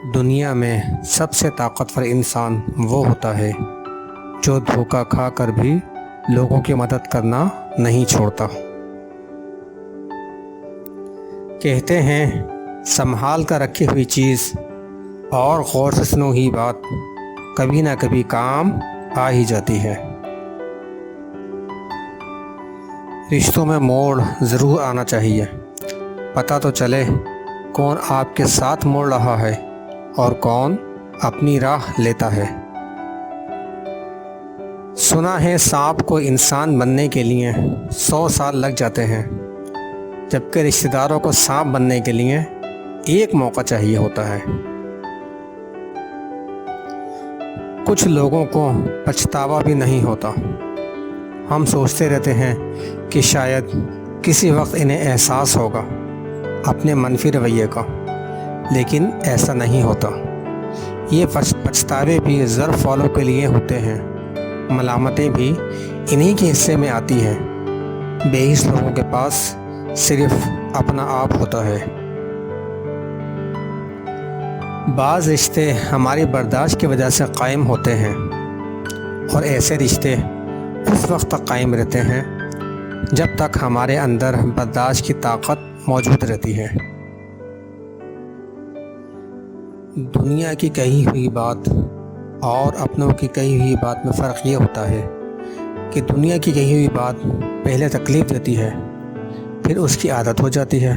دنیا میں سب سے طاقتور انسان وہ ہوتا ہے جو دھوکہ کھا کر بھی لوگوں کی مدد کرنا نہیں چھوڑتا۔ کہتے ہیں سنبھال کر رکھی ہوئی چیز اور غور سے سنی ہوئی بات کبھی نہ کبھی کام آ ہی جاتی ہے۔ رشتوں میں موڑ ضرور آنا چاہیے، پتہ تو چلے کون آپ کے ساتھ موڑ رہا ہے اور کون اپنی راہ لیتا ہے۔ سنا ہے سانپ کو انسان بننے کے لیے 100 سال لگ جاتے ہیں، جبکہ رشتہ داروں کو سانپ بننے کے لیے ایک موقع چاہیے ہوتا ہے۔ کچھ لوگوں کو پچھتاوا بھی نہیں ہوتا، ہم سوچتے رہتے ہیں کہ شاید کسی وقت انہیں احساس ہوگا اپنے منفی رویے کا، لیکن ایسا نہیں ہوتا۔ یہ پچھتاوے بھی ظرف فالو کے لیے ہوتے ہیں، ملامتیں بھی انہی کے حصے میں آتی ہیں۔ بے حس لوگوں کے پاس صرف اپنا آپ ہوتا ہے۔ بعض رشتے ہماری برداشت کی وجہ سے قائم ہوتے ہیں، اور ایسے رشتے اس وقت تک قائم رہتے ہیں جب تک ہمارے اندر برداشت کی طاقت موجود رہتی ہے۔ دنیا کی کہی ہوئی بات اور اپنوں کی کہی ہوئی بات میں فرق یہ ہوتا ہے کہ دنیا کی کہی ہوئی بات پہلے تکلیف دیتی ہے، پھر اس کی عادت ہو جاتی ہے۔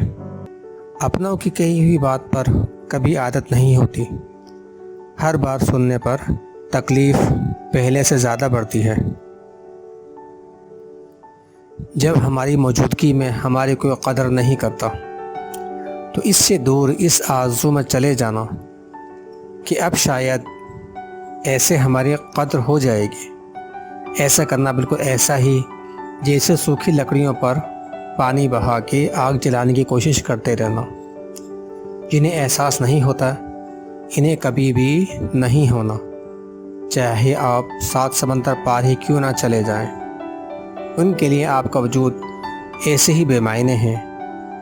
اپنوں کی کہی ہوئی بات پر کبھی عادت نہیں ہوتی، ہر بار سننے پر تکلیف پہلے سے زیادہ بڑھتی ہے۔ جب ہماری موجودگی میں ہماری کوئی قدر نہیں کرتا تو اس سے دور اس آرزو میں چلے جانا کہ اب شاید ایسے ہماری قدر ہو جائے گی، ایسا کرنا بالکل ایسا ہی جیسے سوکھی لکڑیوں پر پانی بہا کے آگ جلانے کی کوشش کرتے رہنا۔ جنہیں احساس نہیں ہوتا انہیں کبھی بھی نہیں ہونا، چاہے آپ 7 سمندر پار ہی کیوں نہ چلے جائیں۔ ان کے لیے آپ کا وجود ایسے ہی بے معنی ہے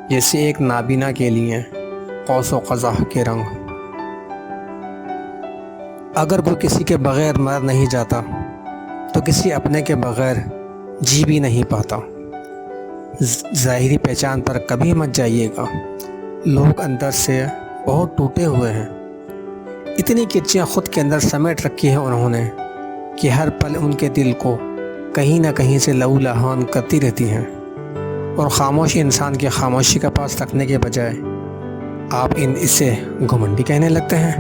جیسے ایک نابینا کے لیے قوس و قزح کے رنگ۔ اگر کوئی کسی کے بغیر مر نہیں جاتا تو کسی اپنے کے بغیر جی بھی نہیں پاتا۔ ظاہری پہچان پر کبھی مت جائیے گا، لوگ اندر سے بہت ٹوٹے ہوئے ہیں۔ اتنی کرچیاں خود کے اندر سمیٹ رکھی ہیں انہوں نے کہ ہر پل ان کے دل کو کہیں نہ کہیں سے لہو لہان کرتی رہتی ہیں، اور خاموش انسان کی خاموشی کا پاس رکھنے کے بجائے آپ اسے گھمنڈی کہنے لگتے ہیں۔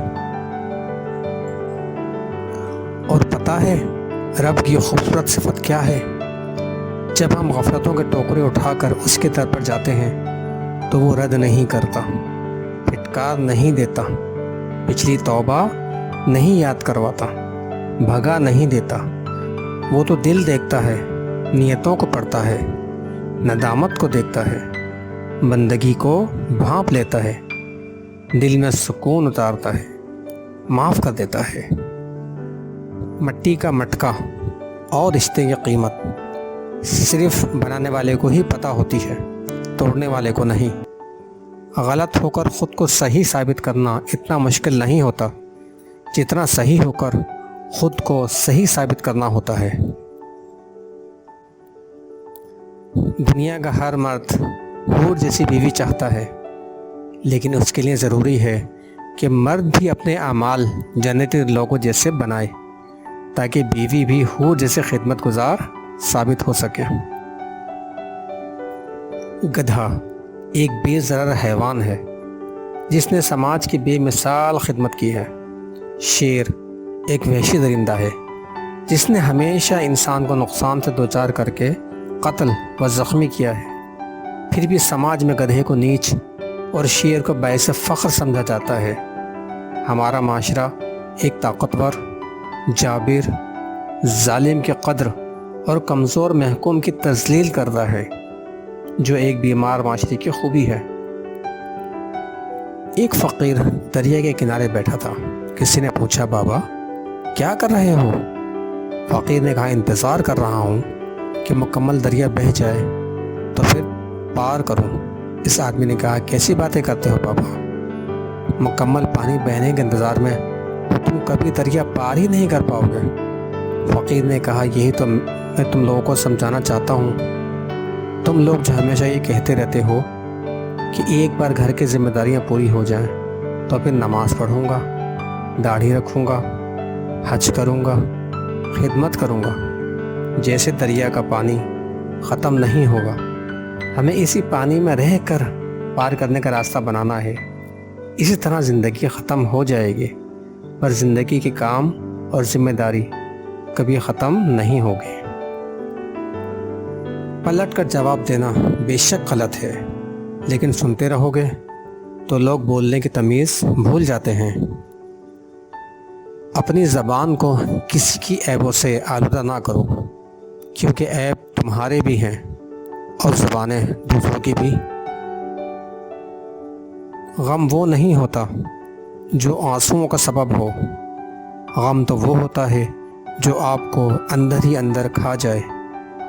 اور پتہ ہے رب کی خوبصورت صفت کیا ہے؟ جب ہم غفلتوں کے ٹوکرے اٹھا کر اس کے در پر جاتے ہیں تو وہ رد نہیں کرتا، پھٹکار نہیں دیتا، پچھلی توبہ نہیں یاد کرواتا، بھگا نہیں دیتا۔ وہ تو دل دیکھتا ہے، نیتوں کو پڑھتا ہے، ندامت کو دیکھتا ہے، بندگی کو بھانپ لیتا ہے، دل میں سکون اتارتا ہے، معاف کر دیتا ہے۔ مٹی کا مٹکا اور رشتے کی قیمت صرف بنانے والے کو ہی پتہ ہوتی ہے، توڑنے والے کو نہیں۔ غلط ہو کر خود کو صحیح ثابت کرنا اتنا مشکل نہیں ہوتا جتنا صحیح ہو کر خود کو صحیح ثابت کرنا ہوتا ہے۔ دنیا کا ہر مرد حور جیسی بیوی چاہتا ہے، لیکن اس کے لیے ضروری ہے کہ مرد بھی اپنے اعمال جنتی لوگوں جیسے بنائے تاکہ بیوی بھی حور جیسے خدمت گزار ثابت ہو سکے۔ گدھا ایک بے ضرر حیوان ہے جس نے سماج کی بے مثال خدمت کی ہے۔ شیر ایک وحشی درندہ ہے جس نے ہمیشہ انسان کو نقصان سے دوچار کر کے قتل و زخمی کیا ہے، پھر بھی سماج میں گدھے کو نیچ اور شیر کو باعث فخر سمجھا جاتا ہے۔ ہمارا معاشرہ ایک طاقتور، جابر، ظالم کی قدر اور کمزور محکوم کی تذلیل کرتا ہے، جو ایک بیمار معاشرے کی خوبی ہے۔ ایک فقیر دریا کے کنارے بیٹھا تھا، کسی نے پوچھا بابا کیا کر رہے ہو؟ فقیر نے کہا انتظار کر رہا ہوں کہ مکمل دریا بہہ جائے تو پھر پار کروں۔ اس آدمی نے کہا کیسی باتیں کرتے ہو بابا، مکمل پانی بہنے کے انتظار میں تو تم کبھی دریا پار ہی نہیں کر پاؤ گے۔ فقیر نے کہا یہی تو میں تم لوگوں کو سمجھانا چاہتا ہوں۔ تم لوگ جو ہمیشہ یہ کہتے رہتے ہو کہ ایک بار گھر کی ذمہ داریاں پوری ہو جائیں تو پھر نماز پڑھوں گا، داڑھی رکھوں گا، حج کروں گا، خدمت کروں گا، جیسے دریا کا پانی ختم نہیں ہوگا، ہمیں اسی پانی میں رہ کر پار کرنے کا راستہ بنانا ہے۔ اسی طرح زندگی ختم ہو جائے گی، پر زندگی کے کام اور ذمہ داری کبھی ختم نہیں ہوگی۔ پلٹ کر جواب دینا بے شک غلط ہے، لیکن سنتے رہو گے تو لوگ بولنے کی تمیز بھول جاتے ہیں۔ اپنی زبان کو کسی کی عیبوں سے آلودہ نہ کرو، کیونکہ عیب تمہارے بھی ہیں اور زبانیں دوسروں کی بھی۔ غم وہ نہیں ہوتا جو آنسوؤں کا سبب ہو، غم تو وہ ہوتا ہے جو آپ کو اندر ہی اندر کھا جائے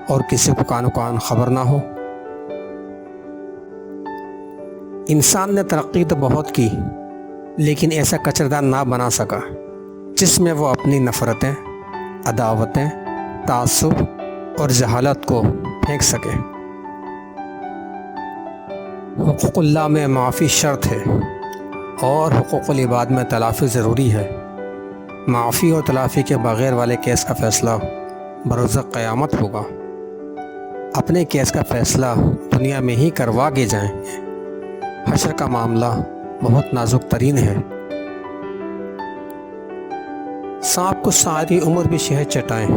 اور کسی کو کان خبر نہ ہو۔ انسان نے ترقی تو بہت کی، لیکن ایسا کچردان نہ بنا سکا جس میں وہ اپنی نفرتیں، عداوتیں، تعصب اور جہالت کو پھینک سکے۔ حقوق اللہ میں معافی شرط ہے اور حقوق العباد میں تلافی ضروری ہے۔ معافی اور تلافی کے بغیر والے کیس کا فیصلہ بروز قیامت ہوگا۔ اپنے کیس کا فیصلہ دنیا میں ہی کروا کے جائیں، حشر کا معاملہ بہت نازک ترین ہے۔ سانپ کو ساری عمر بھی شہد چٹائیں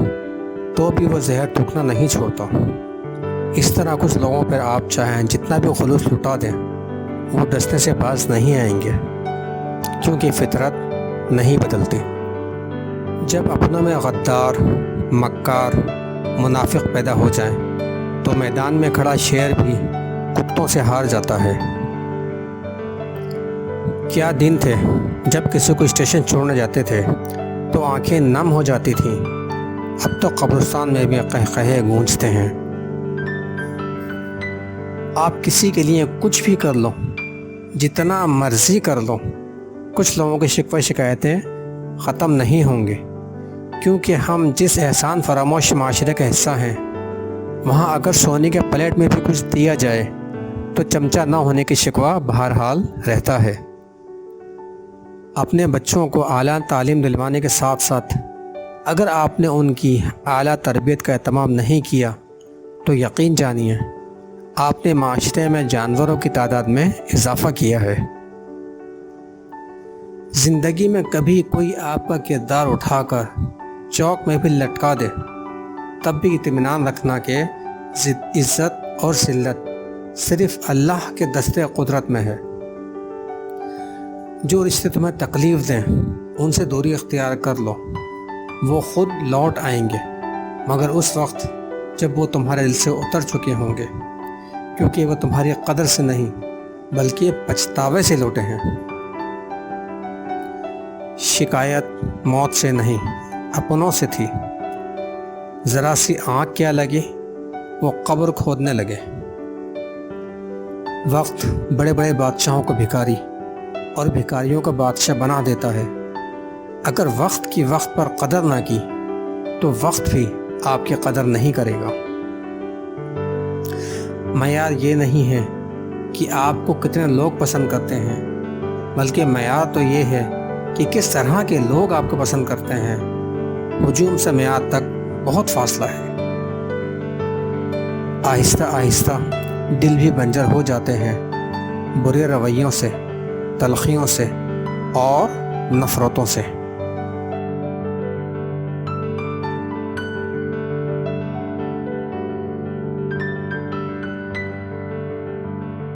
تو بھی وہ زہر تھوکنا نہیں چھوڑتا۔ اس طرح کچھ لوگوں پر آپ چاہیں جتنا بھی خلوص لٹا دیں، وہ ڈسنے سے باز نہیں آئیں گے، کیونکہ فطرت نہیں بدلتی۔ جب اپنوں میں غدار، مکار، منافق پیدا ہو جائیں تو میدان میں کھڑا شیر بھی کتوں سے ہار جاتا ہے۔ کیا دن تھے جب کسی کو اسٹیشن چھوڑنے جاتے تھے تو آنکھیں نم ہو جاتی تھیں، اب تو قبرستان میں بھی قہقہے گونجتے ہیں۔ آپ کسی کے لیے کچھ بھی کر لو، جتنا مرضی کر لو، کچھ لوگوں کی شکوہ شکایتیں ختم نہیں ہوں گے، کیونکہ ہم جس احسان فراموش معاشرے کا حصہ ہیں، وہاں اگر سونے کے پلیٹ میں بھی کچھ دیا جائے تو چمچہ نہ ہونے کی شکوہ بہرحال رہتا ہے۔ اپنے بچوں کو اعلیٰ تعلیم دلوانے کے ساتھ ساتھ اگر آپ نے ان کی اعلیٰ تربیت کا اہتمام نہیں کیا تو یقین جانیے آپ نے معاشرے میں جانوروں کی تعداد میں اضافہ کیا ہے۔ زندگی میں کبھی کوئی آپ کا کردار اٹھا کر چوک میں بھی لٹکا دے، تب بھی اطمینان رکھنا کہ عزت اور ذلت صرف اللہ کے دستے قدرت میں ہے۔ جو رشتے تمہیں تکلیف دیں ان سے دوری اختیار کر لو، وہ خود لوٹ آئیں گے، مگر اس وقت جب وہ تمہارے دل سے اتر چکے ہوں گے، کیونکہ وہ تمہاری قدر سے نہیں بلکہ پچھتاوے سے لوٹے ہیں۔ شکایت موت سے نہیں اپنوں سے تھی، ذرا سی آنکھ کیا لگی وہ قبر کھودنے لگے۔ وقت بڑے بڑے بادشاہوں کو بھکاری اور بھکاریوں کو بادشاہ بنا دیتا ہے۔ اگر وقت کی وقت پر قدر نہ کی تو وقت بھی آپ کی قدر نہیں کرے گا۔ معیار یہ نہیں ہے کہ آپ کو کتنے لوگ پسند کرتے ہیں، بلکہ معیار تو یہ ہے کہ کس طرح کے لوگ آپ کو پسند کرتے ہیں۔ ہجوم سے معیار تک بہت فاصلہ ہے۔ آہستہ آہستہ دل بھی بنجر ہو جاتے ہیں، برے رویوں سے، تلخیوں سے اور نفرتوں سے۔